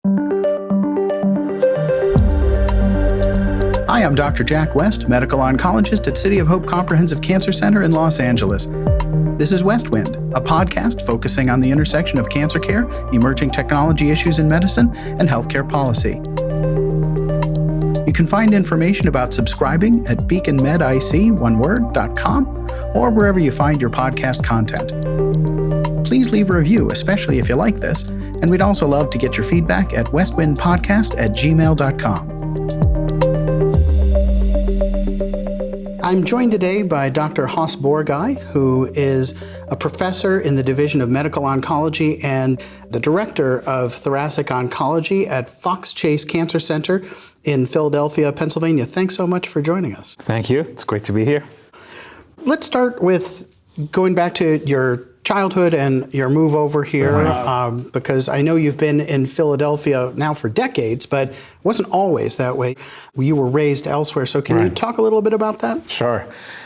Hi, I'm Dr. Jack West, medical oncologist at City of Hope Comprehensive Cancer Center in Los Angeles. This is West Wind, a podcast focusing on the intersection of cancer care, emerging technology issues in medicine, and healthcare policy. You can find information about subscribing at beaconmedic.com or wherever you find your podcast content. Please leave a review, especially if you like this, and we'd also love to get your feedback at westwindpodcast@gmail.com. I'm joined today by Dr. Hossein Borghaei, who is a professor in the Division of Medical Oncology and the Director of Thoracic Oncology at Fox Chase Cancer Center in Philadelphia, Pennsylvania. Thanks so much for joining us. Thank you. It's great to be here. Let's start with going back to your childhood and your move over here, because I know you've been in Philadelphia now for decades, but it wasn't always that way. You were raised elsewhere, so can you talk a little bit about that? Sure.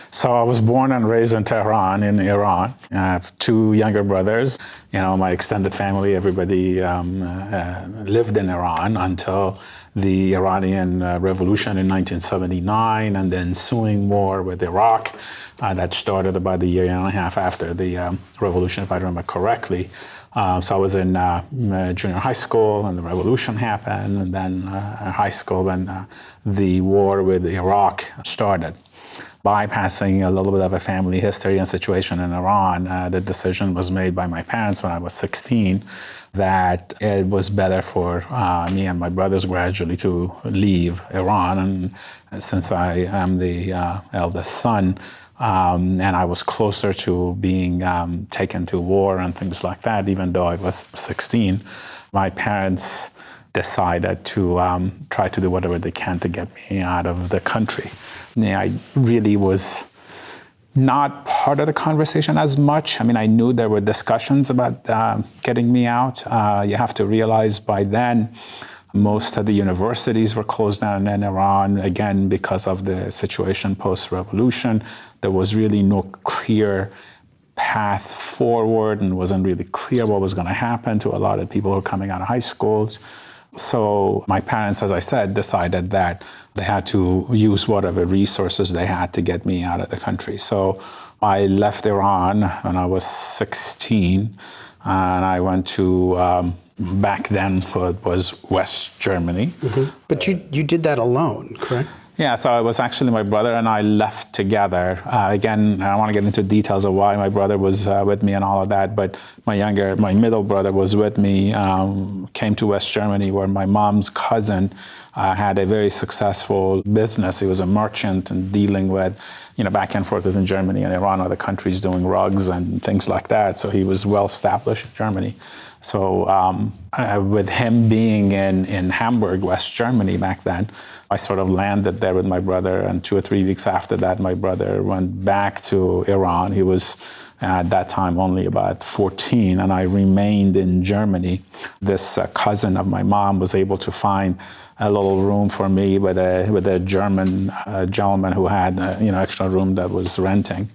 So I was born and raised in Tehran, in Iran. I have two younger brothers. You know, my extended family, everybody lived in Iran until the Iranian Revolution in 1979 and the ensuing war with Iraq that started about a year and a half after the revolution, if I remember correctly. So I was in junior high school when the revolution happened, and then high school when the war with Iraq started. Bypassing a little bit of a family history and situation in Iran, the decision was made by my parents when I was 16 that it was better for me and my brothers gradually to leave Iran. And since I am the eldest son, and I was closer to being taken to war and things like that, even though I was 16, my parents decided to try to do whatever they can to get me out of the country. Yeah, I really was not part of the conversation as much. I mean, I knew there were discussions about getting me out. You have to realize by then, most of the universities were closed down in Iran, again, because of the situation post-revolution. There was really no clear path forward, and it wasn't really clear what was going to happen to a lot of people who were coming out of high schools. So my parents, as I said, decided that they had to use whatever resources they had to get me out of the country. So I left Iran when I was 16, and I went to, back then, it was West Germany. Mm-hmm. But you did that alone, correct? Yeah, so it was actually my brother and I left together. Again, I don't want to get into details of why my brother was with me and all of that, but my middle brother was with me, came to West Germany where my mom's cousin had a very successful business. He was a merchant and dealing with, back and forth within Germany and Iran, other countries doing rugs and things like that. So he was well established in Germany. So with him being in Hamburg, West Germany back then, I sort of landed there with my brother, and 2 or 3 weeks after that, my brother went back to Iran. He was at that time only about 14, and I remained in Germany. This cousin of my mom was able to find a little room for me with a German gentleman who had extra room that was renting,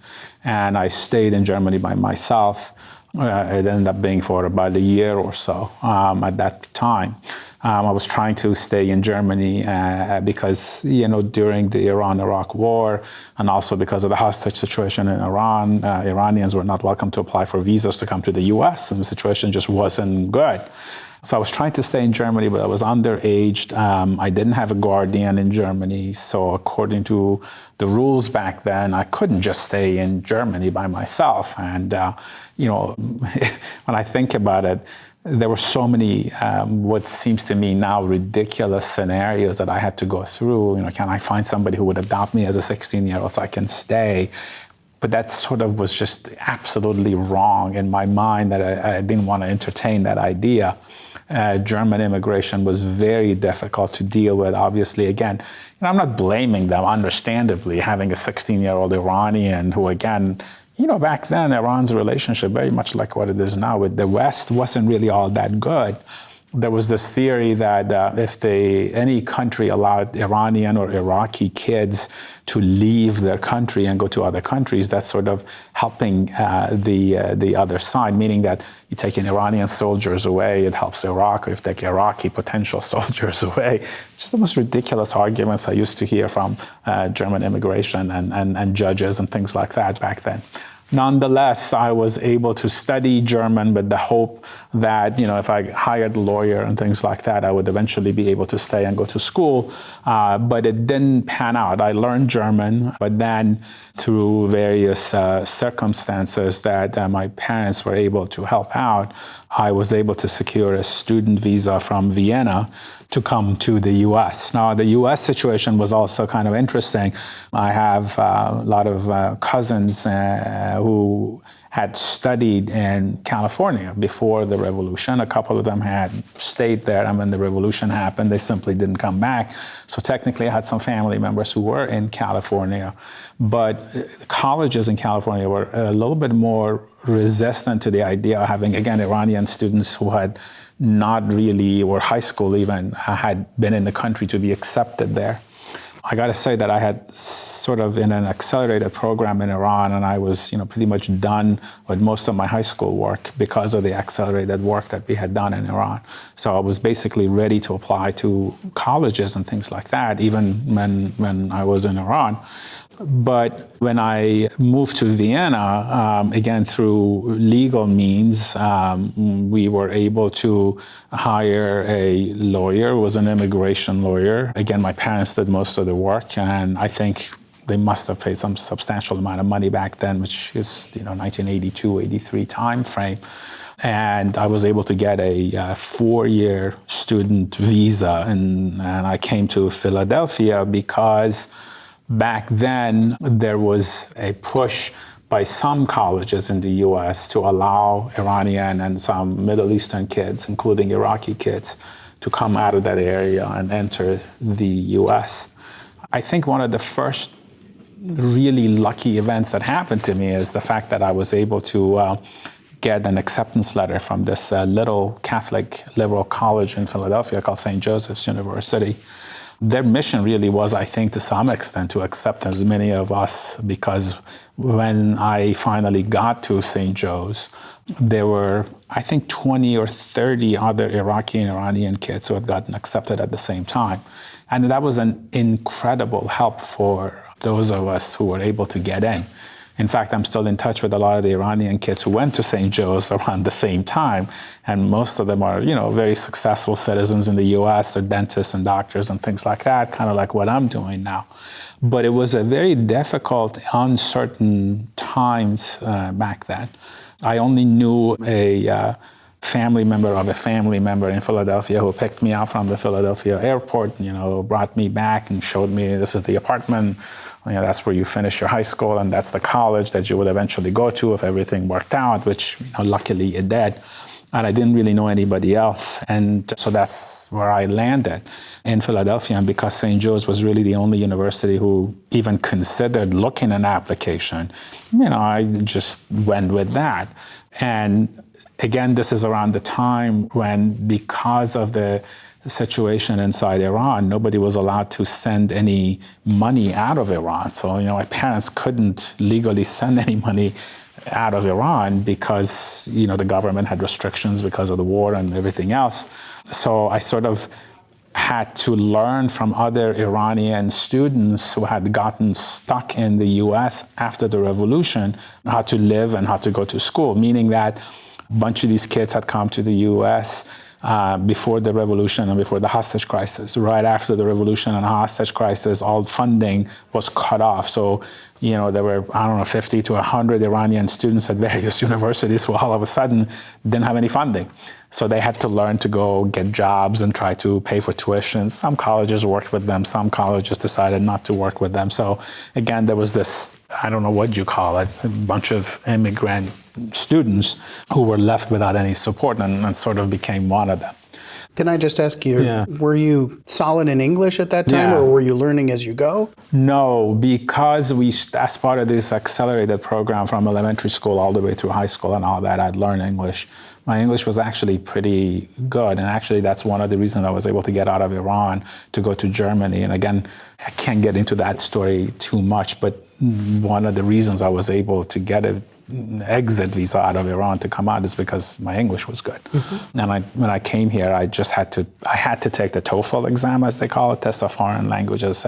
and I stayed in Germany by myself. It ended up being for about a year or so at that time. I was trying to stay in Germany because, during the Iran-Iraq war, and also because of the hostage situation in Iran, Iranians were not welcome to apply for visas to come to the US, and the situation just wasn't good. So I was trying to stay in Germany, but I was underage. I didn't have a guardian in Germany, so according to the rules back then, I couldn't just stay in Germany by myself. And, when I think about it, there were so many, what seems to me now ridiculous scenarios that I had to go through. Can I find somebody who would adopt me as a 16-year-old so I can stay? But that sort of was just absolutely wrong in my mind, that I didn't want to entertain that idea. German immigration was very difficult to deal with. Obviously, again, I'm not blaming them, understandably, having a 16-year-old Iranian who, again, back then, Iran's relationship, very much like what it is now with the West, wasn't really all that good. there was this theory that if any country allowed Iranian or Iraqi kids to leave their country and go to other countries, that's sort of helping the other side, meaning that you take Iranian soldiers away, it helps Iraq, or if you take Iraqi potential soldiers away. It's just the most ridiculous arguments I used to hear from German immigration and judges and things like that back then. Nonetheless, I was able to study German with the hope that, if I hired a lawyer and things like that, I would eventually be able to stay and go to school. But it didn't pan out. I learned German, but then through various circumstances that my parents were able to help out, I was able to secure a student visa from Vienna to come to the U.S. Now, the U.S. situation was also kind of interesting. I have a lot of cousins who had studied in California before the revolution. A couple of them had stayed there, and when the revolution happened, they simply didn't come back. So technically, I had some family members who were in California. But colleges in California were a little bit more resistant to the idea of having, again, Iranian students who had not really, or high school even, had been in the country to be accepted there. I got to say that I had sort of in an accelerated program in Iran, and I was, pretty much done with most of my high school work because of the accelerated work that we had done in Iran. So I was basically ready to apply to colleges and things like that, even when I was in Iran. But when I moved to Vienna, again, through legal means, we were able to hire a lawyer who was an immigration lawyer. Again, my parents did most of the work, and I think they must have paid some substantial amount of money back then, which is, 1982, 83 time frame. And I was able to get a 4-year student visa, and I came to Philadelphia because back then, there was a push by some colleges in the U.S. to allow Iranian and some Middle Eastern kids, including Iraqi kids, to come out of that area and enter the U.S. I think one of the first really lucky events that happened to me is the fact that I was able to get an acceptance letter from this little Catholic liberal college in Philadelphia called St. Joseph's University. Their mission really was, I think, to some extent, to accept as many of us, because when I finally got to St. Joe's, there were, I think, 20 or 30 other Iraqi and Iranian kids who had gotten accepted at the same time. And that was an incredible help for those of us who were able to get in. In fact, I'm still in touch with a lot of the Iranian kids who went to St. Joe's around the same time, and most of them are, very successful citizens in the U.S. They're dentists and doctors and things like that, kind of like what I'm doing now. But it was a very difficult, uncertain times back then. I only knew a family member of a family member in Philadelphia who picked me up from the Philadelphia airport, brought me back and showed me this is the apartment. That's where you finish your high school, and that's the college that you would eventually go to if everything worked out, which luckily it did. And I didn't really know anybody else. And so that's where I landed in Philadelphia. And because St. Joe's was really the only university who even considered looking an application, I just went with that. And again, this is around the time when, because of the situation inside Iran, nobody was allowed to send any money out of Iran. So, my parents couldn't legally send any money out of Iran because, the government had restrictions because of the war and everything else. So I sort of had to learn from other Iranian students who had gotten stuck in the US after the revolution how to live and how to go to school, meaning that a bunch of these kids had come to the US before the revolution and before the hostage crisis. Right after the revolution and the hostage crisis, all funding was cut off. So, there were, 50 to 100 Iranian students at various universities who all of a sudden didn't have any funding. So they had to learn to go get jobs and try to pay for tuition. Some colleges worked with them. Some colleges decided not to work with them. So again, there was this, I don't know what you call it, a bunch of immigrant students who were left without any support and sort of became one of them. Can I just ask you, Yeah. were you solid in English at that time, Yeah. or were you learning as you go? No, because as part of this accelerated program from elementary school all the way through high school and all that, I'd learned English. My English was actually pretty good, and actually that's one of the reasons I was able to get out of Iran to go to Germany. And again, I can't get into that story too much, but one of the reasons I was able to get an exit visa out of Iran to come out is because my English was good. Mm-hmm. And when I came here, I had to take the TOEFL exam, as they call it, test of foreign languages,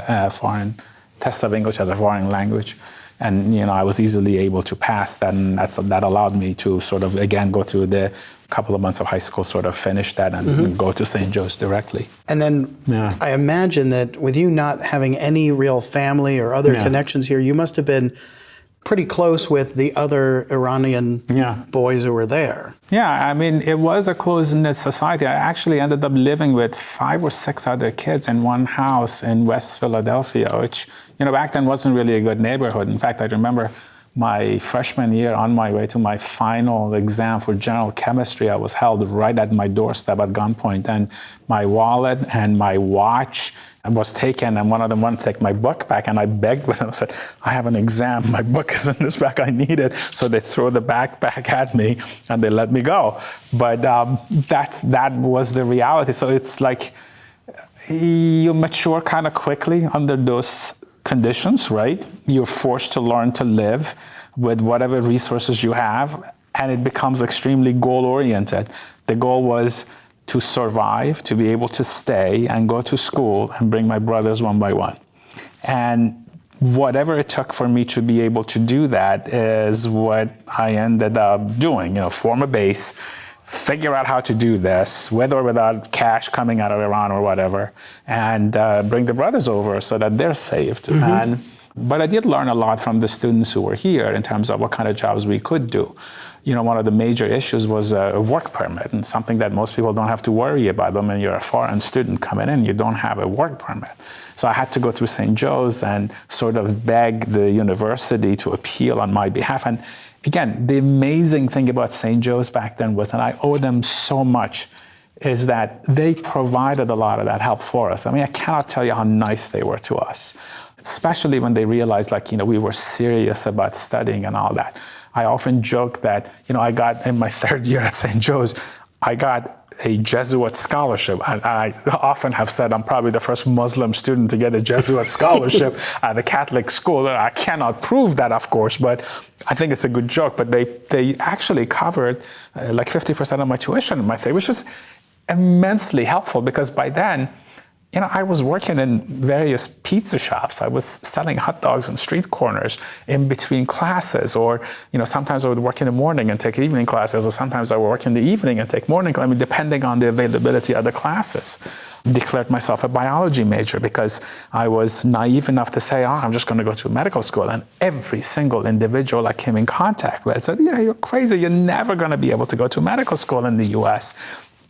test of English as a foreign language. And I was easily able to pass that, and that allowed me to sort of again go through the couple of months of high school, sort of finish that, and go to St. Joe's directly. And then I imagine that with you not having any real family or other connections here, you must have been pretty close with the other Iranian boys who were there. Yeah, I mean, it was a close-knit society. I actually ended up living with 5 or 6 other kids in one house in West Philadelphia, which, back then wasn't really a good neighborhood. In fact, I remember my freshman year, on my way to my final exam for general chemistry, I was held right at my doorstep at gunpoint, and my wallet and my watch was taken, and one of them wanted to take my book back, and I begged with them. I said, I have an exam, my book is in this bag, I need it. So they threw the backpack at me, and they let me go. But that was the reality. So it's like you mature kind of quickly under those conditions, right? You're forced to learn to live with whatever resources you have, and it becomes extremely goal-oriented. The goal was to survive, to be able to stay and go to school and bring my brothers one by one. And whatever it took for me to be able to do that is what I ended up doing, form a base, figure out how to do this, with or without cash coming out of Iran or whatever, and bring the brothers over so that they're saved. But I did learn a lot from the students who were here in terms of what kind of jobs we could do. One of the major issues was a work permit, and something that most people don't have to worry about. When you're a foreign student coming in, you don't have a work permit. So I had to go through St. Joe's and sort of beg the university to appeal on my behalf. And again, the amazing thing about St. Joe's back then was, and I owe them so much, is that they provided a lot of that help for us. I mean, I cannot tell you how nice they were to us, especially when they realized, we were serious about studying and all that. I often joke that, I got, in my 3rd year at St. Joe's, I got a Jesuit scholarship. I often have said I'm probably the first Muslim student to get a Jesuit scholarship at a Catholic school. I cannot prove that, of course, but I think it's a good joke. But they actually covered 50% of my tuition in my thing, which was immensely helpful, because by then, I was working in various pizza shops. I was selling hot dogs on street corners in between classes, or, sometimes I would work in the morning and take evening classes, or sometimes I would work in the evening and take morning, depending on the availability of the classes. Declared myself a biology major because I was naive enough to say, I'm just going to go to medical school. And every single individual I came in contact with said, you're crazy. You're never going to be able to go to medical school in the US.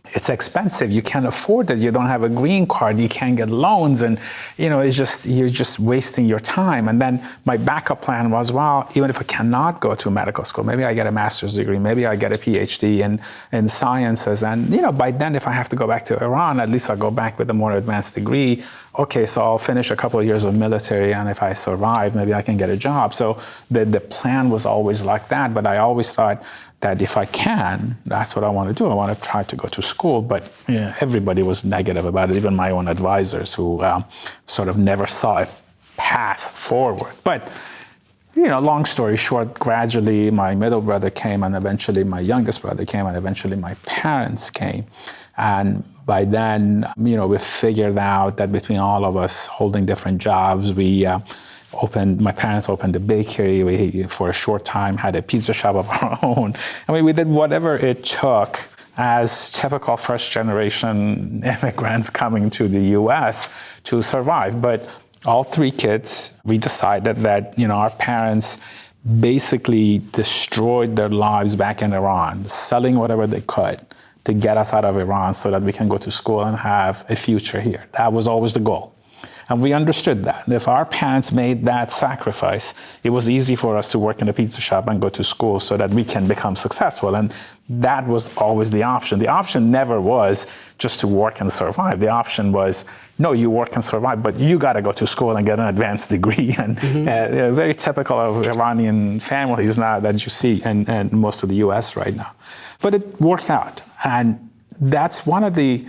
It's expensive. You can't afford it. You don't have a green card. You can't get loans, and you're just wasting your time. And then my backup plan was, well, even if I cannot go to medical school, maybe I get a master's degree, maybe I get a PhD in sciences, and by then, if I have to go back to Iran, at least I'll go back with a more advanced degree. Okay, so I'll finish a couple of years of military, and if I survive, maybe I can get a job. So the plan was always like that. But I always thought that if I can, that's what I want to do. I want to try to go to school, but everybody was negative about it, even my own advisors, who sort of never saw a path forward. But, long story short, gradually my middle brother came, and eventually my youngest brother came, and eventually my parents came. And by then, we figured out that between all of us holding different jobs, my parents opened a bakery. We, for a short time, had a pizza shop of our own. We did whatever it took as typical first-generation immigrants coming to the U.S. to survive. But all 3 kids, we decided that, our parents basically destroyed their lives back in Iran, selling whatever they could to get us out of Iran so that we can go to school and have a future here. That was always the goal. And we understood that. If our parents made that sacrifice, it was easy for us to work in a pizza shop and go to school so that we can become successful. And that was always the option. The option never was just to work and survive. The option was, no, you work and survive, but you got to go to school and get an advanced degree. And very typical of Iranian families now that you see in most of the US right now. But it worked out. And that's one of the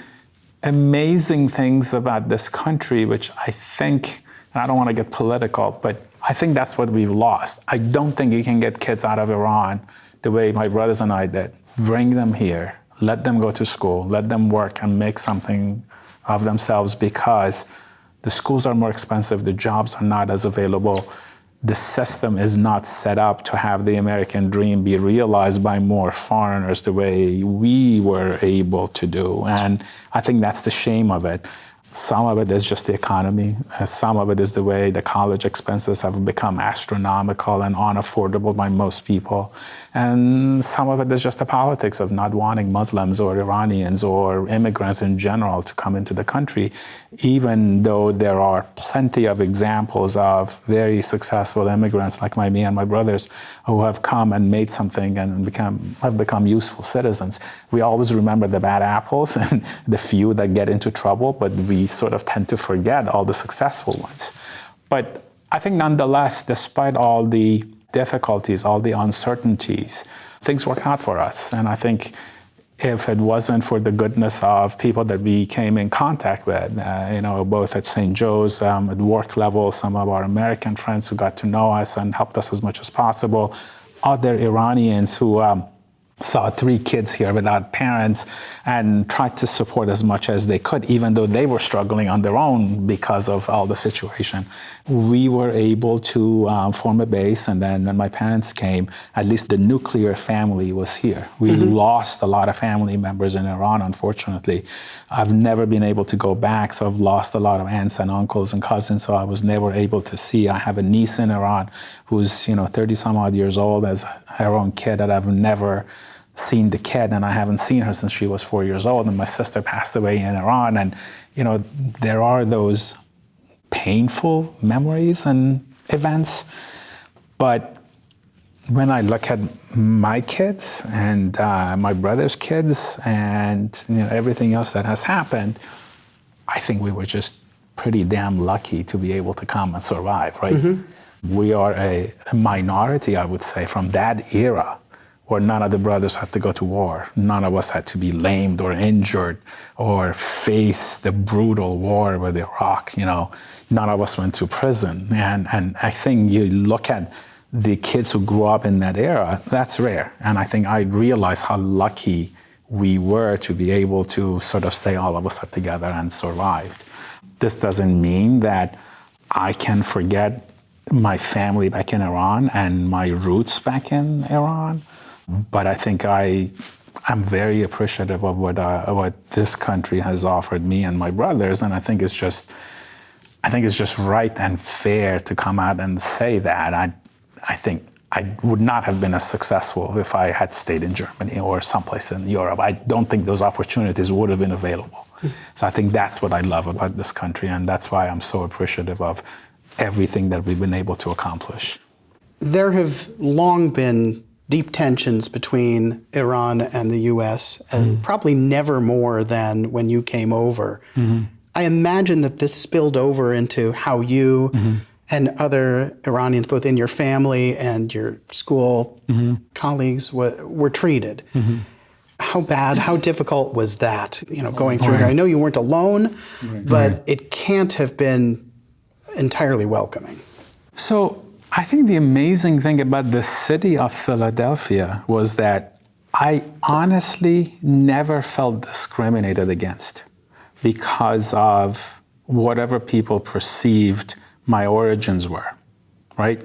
amazing things about this country, which I think, and I don't want to get political, but I think that's what we've lost. I don't think you can get kids out of Iran the way my brothers and I did. Bring them here, let them go to school, let them work and make something of themselves, because the schools are more expensive, the jobs are not as available. The system is not set up to have the American dream be realized by more foreigners the way we were able to do. And I think that's the shame of it. Some of it is just the economy. Some of it is the way the college expenses have become astronomical and unaffordable by most people. And some of it is just the politics of not wanting Muslims or Iranians or immigrants in general to come into the country, even though there are plenty of examples of very successful immigrants like me and my brothers who have come and made something and have become useful citizens. We always remember the bad apples and the few that get into trouble, but we sort of tend to forget all the successful ones. But I think nonetheless, despite all the difficulties, all the uncertainties, things work out for us. And I think if it wasn't for the goodness of people that we came in contact with, both at St. Joe's, at work level, some of our American friends who got to know us and helped us as much as possible, other Iranians who saw 3 kids here without parents and tried to support as much as they could, even though they were struggling on their own because of all the situation. We were able to form a base, and then when my parents came, at least the nuclear family was here. We lost a lot of family members in Iran, unfortunately. I've never been able to go back, so I've lost a lot of aunts and uncles and cousins, so I was never able to see. I have a niece in Iran who's 30 some odd years old, as her own kid, that I've never seen the kid, and I haven't seen her since she was 4 years old, and my sister passed away in Iran. And there are those painful memories and events, but when I look at my kids and my brother's kids and everything else that has happened, I think we were just pretty damn lucky to be able to come and survive, right? We are a minority, I would say, from that era, where none of the brothers had to go to war. None of us had to be lamed or injured or face the brutal war with Iraq. None of us went to prison. And I think you look at the kids who grew up in that era, that's rare. And I think I realized how lucky we were to be able to sort of say all of us are together and survived. This doesn't mean that I can forget my family back in Iran and my roots back in Iran. But I think I'm very appreciative of what this country has offered me and my brothers, and I think it's just right and fair to come out and say that. I think I would not have been as successful if I had stayed in Germany or someplace in Europe. I don't think those opportunities would have been available. So I think that's what I love about this country, and that's why I'm so appreciative of everything that we've been able to accomplish. There have long been deep tensions between Iran and the U.S., and probably never more than when you came over. I imagine that this spilled over into how you and other Iranians, both in your family and your school colleagues, were treated. How bad, how difficult was that, going through here? I know you weren't alone, but it can't have been entirely welcoming. So I think the amazing thing about the city of Philadelphia was that I honestly never felt discriminated against because of whatever people perceived my origins were, right?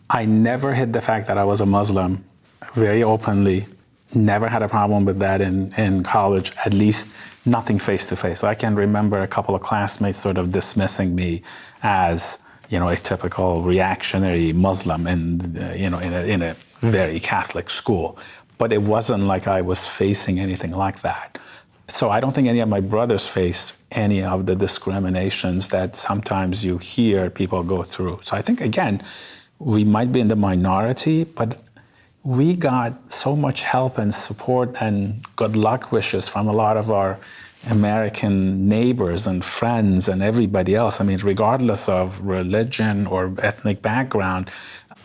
I never hid the fact that I was a Muslim very openly, never had a problem with that in college, at least nothing face-to-face. I can remember a couple of classmates sort of dismissing me as a typical reactionary Muslim in a very Catholic school. But it wasn't like I was facing anything like that. So I don't think any of my brothers faced any of the discriminations that sometimes you hear people go through. So I think, again, we might be in the minority, but we got so much help and support and good luck wishes from a lot of our American neighbors and friends and everybody else. I mean, regardless of religion or ethnic background,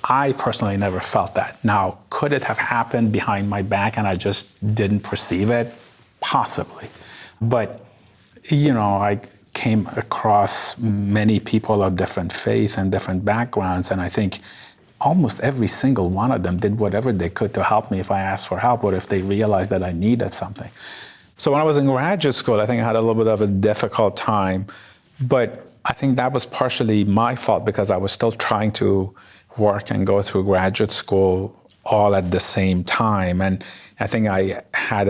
I personally never felt that. Now, could it have happened behind my back and I just didn't perceive it? Possibly. But, I came across many people of different faith and different backgrounds, and I think almost every single one of them did whatever they could to help me if I asked for help or if they realized that I needed something. So when I was in graduate school, I think I had a little bit of a difficult time, but I think that was partially my fault because I was still trying to work and go through graduate school all at the same time. And I think I had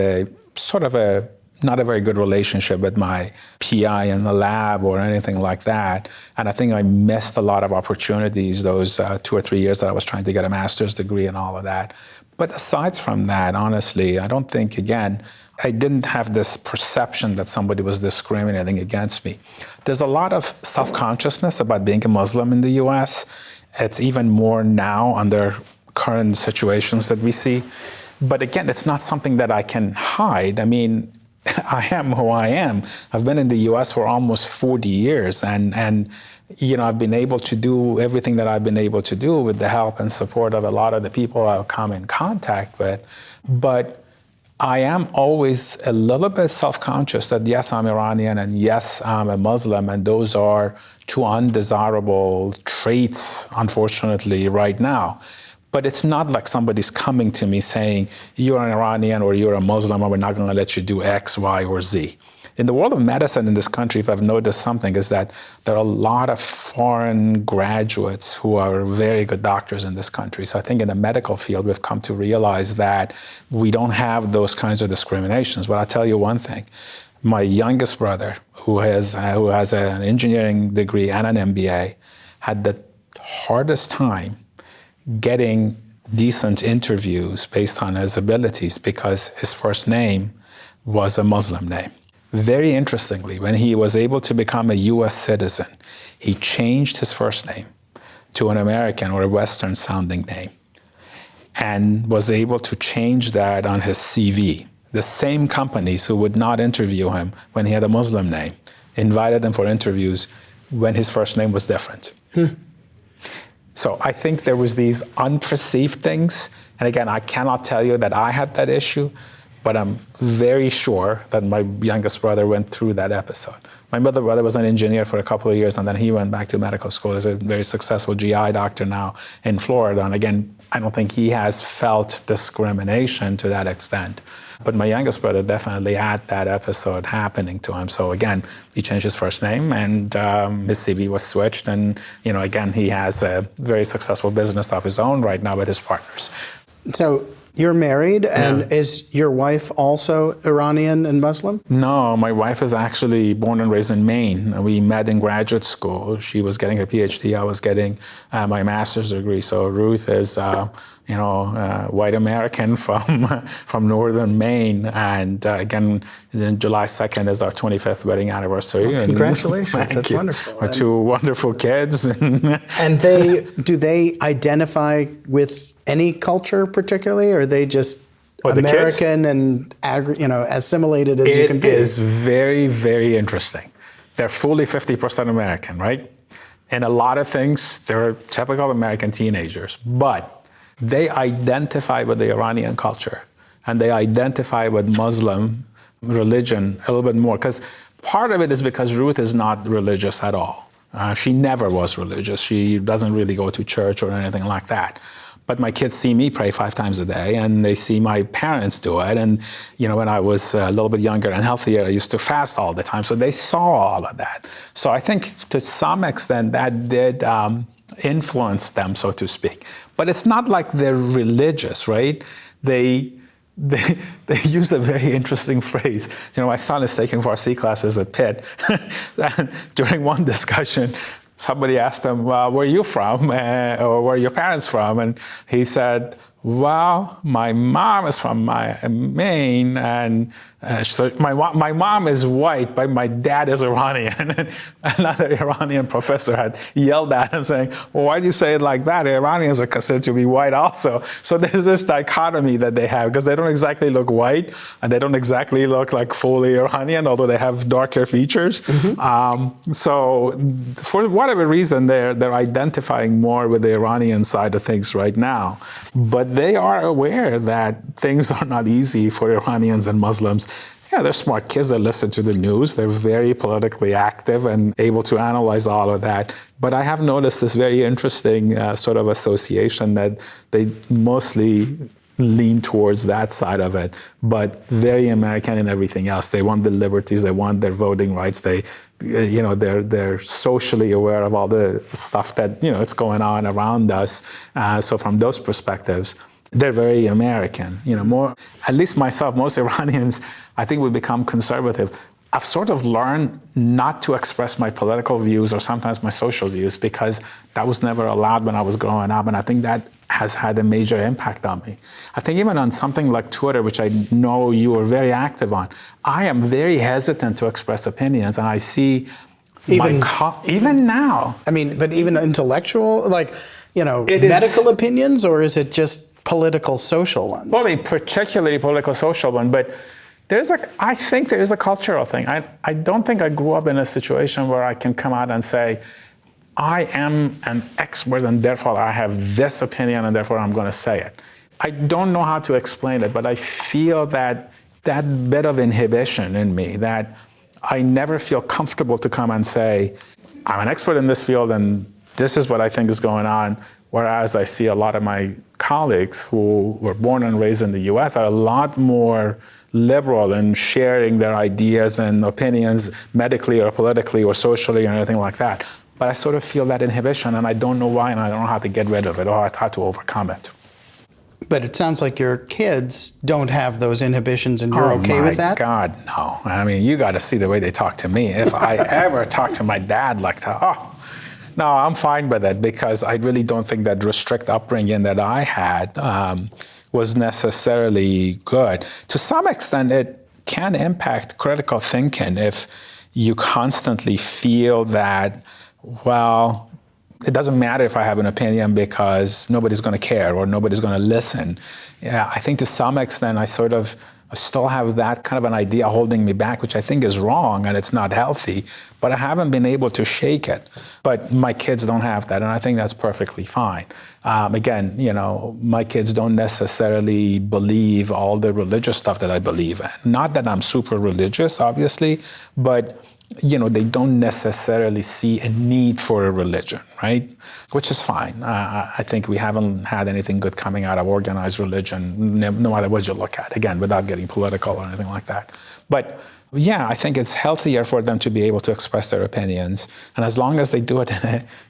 not a very good relationship with my PI in the lab or anything like that. And I think I missed a lot of opportunities those 2 or 3 years that I was trying to get a master's degree and all of that. But aside from that, honestly, I don't think, again, I didn't have this perception that somebody was discriminating against me. There's a lot of self-consciousness about being a Muslim in the US. It's even more now under current situations that we see. But again, it's not something that I can hide. I mean, I am who I am. I've been in the US for almost 40 years and I've been able to do everything that I've been able to do with the help and support of a lot of the people I've come in contact with. But I am always a little bit self-conscious that yes, I'm Iranian and yes, I'm a Muslim, and those are two undesirable traits, unfortunately, right now. But it's not like somebody's coming to me saying, you're an Iranian or you're a Muslim and we're not going to let you do X, Y, or Z. In the world of medicine in this country, if I've noticed something, is that there are a lot of foreign graduates who are very good doctors in this country. So I think in the medical field, we've come to realize that we don't have those kinds of discriminations. But I'll tell you one thing. My youngest brother, who has an engineering degree and an MBA, had the hardest time getting decent interviews based on his abilities because his first name was a Muslim name. Very interestingly, when he was able to become a US citizen, he changed his first name to an American or a Western sounding name and was able to change that on his CV. The same companies who would not interview him when he had a Muslim name invited him for interviews when his first name was different. So I think there was these unperceived things. And again, I cannot tell you that I had that issue, but I'm very sure that my youngest brother went through that episode. My other brother was an engineer for a couple of years, and then he went back to medical school. He's a very successful GI doctor now in Florida. And again, I don't think he has felt discrimination to that extent. But my youngest brother definitely had that episode happening to him. So again, he changed his first name and his CV was switched. And, again, he has a very successful business of his own right now with his partners. So you're married, and is your wife also Iranian and Muslim? No, my wife is actually born and raised in Maine. We met in graduate school. She was getting her PhD. I was getting my master's degree. So Ruth is, white American from northern Maine. And again, July 2nd is our 25th wedding anniversary. Oh, congratulations, that's you. Wonderful. Our two wonderful kids. And do they identify with any culture particularly, or are they just American and assimilated as you can be? It is very, very interesting. They're fully 50% American, right? In a lot of things, they're typical American teenagers, but they identify with the Iranian culture and they identify with Muslim religion a little bit more, because part of it is because Ruth is not religious at all. She never was religious. She doesn't really go to church or anything like that. But my kids see me pray 5 times a day, and they see my parents do it. And, when I was a little bit younger and healthier, I used to fast all the time. So they saw all of that. So I think to some extent that did influence them, so to speak. But it's not like they're religious, right? They use a very interesting phrase. My son is taking Farsi classes at Pitt. And during one discussion, somebody asked him, where are you from? Or where are your parents from? And he said, Well, my mom is from Maine, and so my mom is white, but my dad is Iranian. And another Iranian professor had yelled at him saying, well, why do you say it like that? Iranians are considered to be white also. So there's this dichotomy that they have, because they don't exactly look white, and they don't exactly look like fully Iranian, although they have darker features. So for whatever reason, they're identifying more with the Iranian side of things right now. But they are aware that things are not easy for Iranians and Muslims. Yeah, they're smart kids that listen to the news. They're very politically active and able to analyze all of that. But I have noticed this very interesting sort of association that they mostly lean towards that side of it, but very American in everything else. They want the liberties, they want their voting rights. They're socially aware of all the stuff that it's going on around us. So from those perspectives, they're very American. More, at least myself, most Iranians, I think we become conservative. I've sort of learned not to express my political views or sometimes my social views, because that was never allowed when I was growing up, and I think that has had a major impact on me. I think even on something like Twitter, which I know you are very active on, I am very hesitant to express opinions, and I see even now. I mean, but even intellectual, medical opinions, or is it just political, social ones? Well, I mean, particularly political, social one, but I think there is a cultural thing. I don't think I grew up in a situation where I can come out and say, I am an expert and therefore I have this opinion and therefore I'm going to say it. I don't know how to explain it, but I feel that bit of inhibition in me, that I never feel comfortable to come and say, I'm an expert in this field and this is what I think is going on. Whereas I see a lot of my colleagues who were born and raised in the US are a lot more liberal in sharing their ideas and opinions medically or politically or socially or anything like that. But I sort of feel that inhibition, and I don't know why, and I don't know how to get rid of it or how to overcome it. But it sounds like your kids don't have those inhibitions, and you're okay with that? Oh, my God, no. I mean, you got to see the way they talk to me. If I ever talk to my dad like that, no, I'm fine with it, because I really don't think that strict upbringing that I had was necessarily good. To some extent, it can impact critical thinking if you constantly feel that, well, it doesn't matter if I have an opinion because nobody's going to care or nobody's going to listen. Yeah, I think to some extent I still have that kind of an idea holding me back, which I think is wrong and it's not healthy, but I haven't been able to shake it. But my kids don't have that, and I think that's perfectly fine. Again, my kids don't necessarily believe all the religious stuff that I believe in. Not that I'm super religious, obviously, but they don't necessarily see a need for a religion, right? Which is fine. I think we haven't had anything good coming out of organized religion, no matter what you look at, again, without getting political or anything like that. But yeah, I think it's healthier for them to be able to express their opinions. And as long as they do it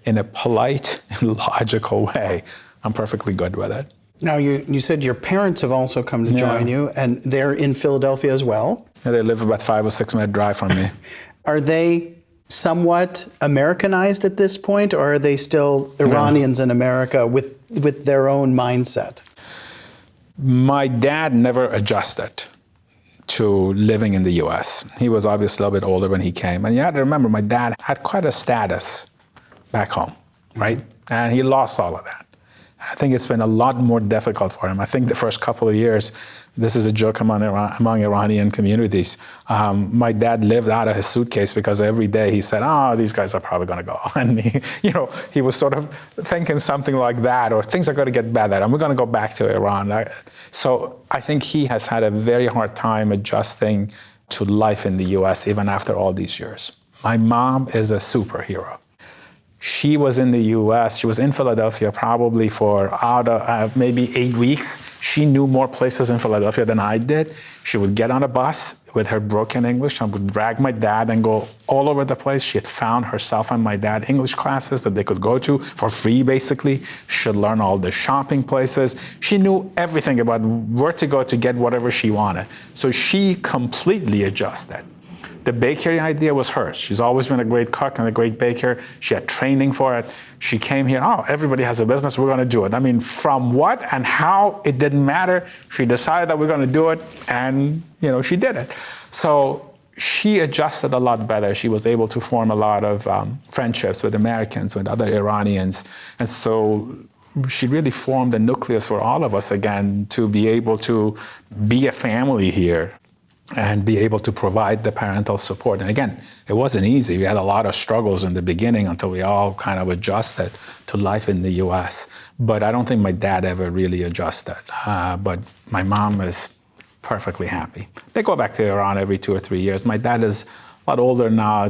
in a polite and logical way, I'm perfectly good with it. Now, you said your parents have also come to join you, and they're in Philadelphia as well? Yeah, they live about 5 or 6 minute drive from me. Are they somewhat Americanized at this point, or are they still Iranians in America with their own mindset? My dad never adjusted to living in the US. He was obviously a little bit older when he came. And you have to remember, my dad had quite a status back home, right? And he lost all of that. I think it's been a lot more difficult for him. I think the first couple of years, this is a joke among Iranian communities. My dad lived out of his suitcase because every day he said, these guys are probably going to go. And he was sort of thinking something like that, or things are going to get better and we're going to go back to Iran. So I think he has had a very hard time adjusting to life in the US, even after all these years. My mom is a superhero. She was in the US, she was in Philadelphia probably for maybe 8 weeks. She knew more places in Philadelphia than I did. She would get on a bus with her broken English and would drag my dad and go all over the place. She had found herself and my dad English classes that they could go to for free, basically. She would learn all the shopping places. She knew everything about where to go to get whatever she wanted. So she completely adjusted. The bakery idea was hers. She's always been a great cook and a great baker. She had training for it. She came here, everybody has a business, we're gonna do it. I mean, from what and how, it didn't matter. She decided that we're gonna do it, and she did it. So she adjusted a lot better. She was able to form a lot of friendships with Americans, with other Iranians. And so she really formed a nucleus for all of us again to be able to be a family here and be able to provide the parental support. And again, it wasn't easy. We had a lot of struggles in the beginning until we all kind of adjusted to life in the US. But I don't think my dad ever really adjusted. But my mom is perfectly happy. They go back to Iran every 2 or 3 years. My dad is a lot older now.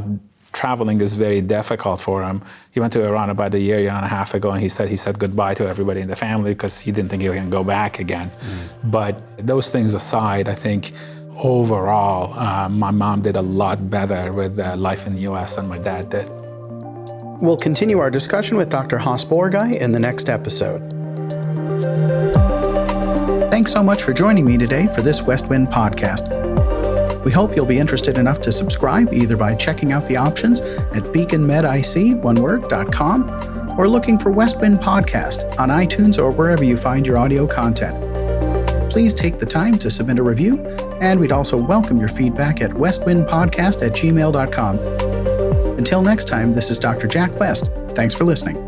Traveling is very difficult for him. He went to Iran about a year and a half ago, and he said goodbye to everybody in the family because he didn't think he can go back again. But those things aside, I think overall, my mom did a lot better with life in the US than my dad did. We'll continue our discussion with Dr. Hossein Borghaei in the next episode. Thanks so much for joining me today for this West Wind podcast. We hope you'll be interested enough to subscribe either by checking out the options at beaconmedic.com or looking for West Wind Podcast on iTunes or wherever you find your audio content. Please take the time to submit a review, and we'd also welcome your feedback at westwindpodcast@gmail.com. Until next time, this is Dr. Jack West. Thanks for listening.